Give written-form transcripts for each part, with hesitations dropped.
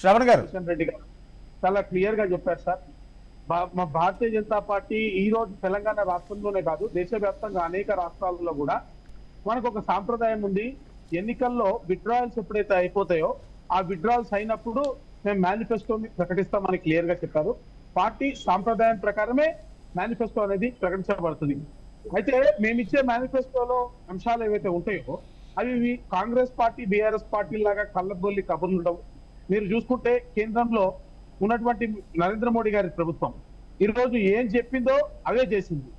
శ్రవణ్ గారు. కిషన్ రెడ్డి గారు చాలా క్లియర్ గా చెప్పారు సార్. మా భారతీయ జనతా పార్టీ ఈ రోజు తెలంగాణ రాష్ట్రంలోనే కాదు, దేశవ్యాప్తంగా అనేక రాష్ట్రాలలో కూడా మనకు ఒక సాంప్రదాయం ఉంది. ఎన్నికల్లో విత్డ్రాయల్స్ ఎప్పుడైతే అయిపోతాయో ఆ విత్డ్రాయల్స్ అయినప్పుడు మేము మేనిఫెస్టోని ప్రకటిస్తామని క్లియర్ గా చెప్పారు. పార్టీ సాంప్రదాయం ప్రకారమే మేనిఫెస్టో అనేది ప్రకటించబడుతుంది. అయితే మేమిచ్చే మేనిఫెస్టోలో అంశాలు ఏవైతే ఉంటాయో అవి కాంగ్రెస్ పార్టీ, బీఆర్ఎస్ పార్టీ లాగా కళ్ళబొల్లి కబుర్లు ఉండవు. మీరు చూసుకుంటే కేంద్రంలో ఉన్నటువంటి నరేంద్ర మోడీ గారి ప్రభుత్వం ఈ రోజు ఏం చెప్పిందో అవే చేసింది,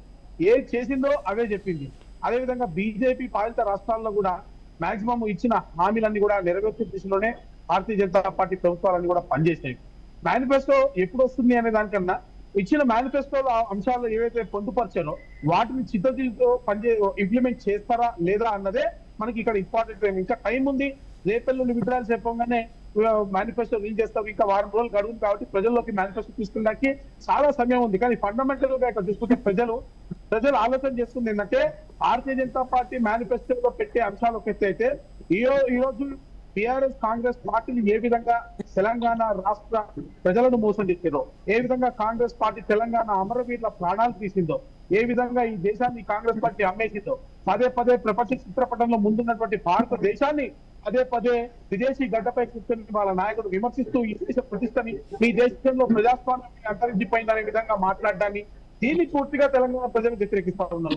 ఏం చేసిందో అవే చెప్పింది. అదేవిధంగా బీజేపీ పాలిత రాష్ట్రాల్లో కూడా మాక్సిమం ఇచ్చిన హామీలన్నీ కూడా నెరవేర్చే దిశలోనే భారతీయ జనతా పార్టీ ప్రభుత్వాలన్నీ కూడా పనిచేసాయి. మేనిఫెస్టో ఎప్పుడు వస్తుంది అనే దానికన్నా ఇచ్చిన మేనిఫెస్టోలో అంశాలు ఏవైతే పొందుపరిచారో వాటిని చిత్తశుద్ధితో ఇంప్లిమెంట్ చేస్తారా లేదా అన్నదే మనకి ఇక్కడ ఇంపార్టెంట్. ఇంకా టైం ఉంది, రేపెల్లుండి విత్డ్రాయల్స్ చెప్పగానే మేనిఫెస్టో రిలీజ్ చేస్తాం. ఇంకా వారం రోజులు గడువుంది కాబట్టి ప్రజల్లోకి మేనిఫెస్టో తీసుకెళ్ళడానికి చాలా సమయం ఉంది. కానీ ఫండమెంటల్ గా ఇక్కడ చూసుకుంటే ప్రజలు ఆలోచన చేస్తుంది ఏంటంటే భారతీయ జనతా పార్టీ మేనిఫెస్టోలో పెట్టే అంశాలు ఒక ఎత్తు అయితే ఈ రోజు టిఆర్ఎస్ కాంగ్రెస్ పార్టీని ఏ విధంగా తెలంగాణ రాష్ట్ర ప్రజలను మోసం చేసిందో, ఏ విధంగా కాంగ్రెస్ పార్టీ తెలంగాణ అమరవీరుల ప్రాణాలు తీసిందో, ఏ విధంగా ఈ దేశాన్ని కాంగ్రెస్ పార్టీ అమ్మేసిందో, పదే పదే ప్రపంచ చిత్రపటంలో ముందున్నటువంటి భారతదేశాన్ని పదే పదే విదేశీ గడ్డపై కూర్చొని వాళ్ళ నాయకుడు విమర్శిస్తూ ఈ దేశ ప్రతిష్టని, ఈ దేశంలో ప్రజాస్వామ్యం అంతరించిపోయిందనే విధంగా మాట్లాడడాన్ని దీన్ని పూర్తిగా తెలంగాణ ప్రజలు వ్యతిరేకిస్తా ఉన్నారు.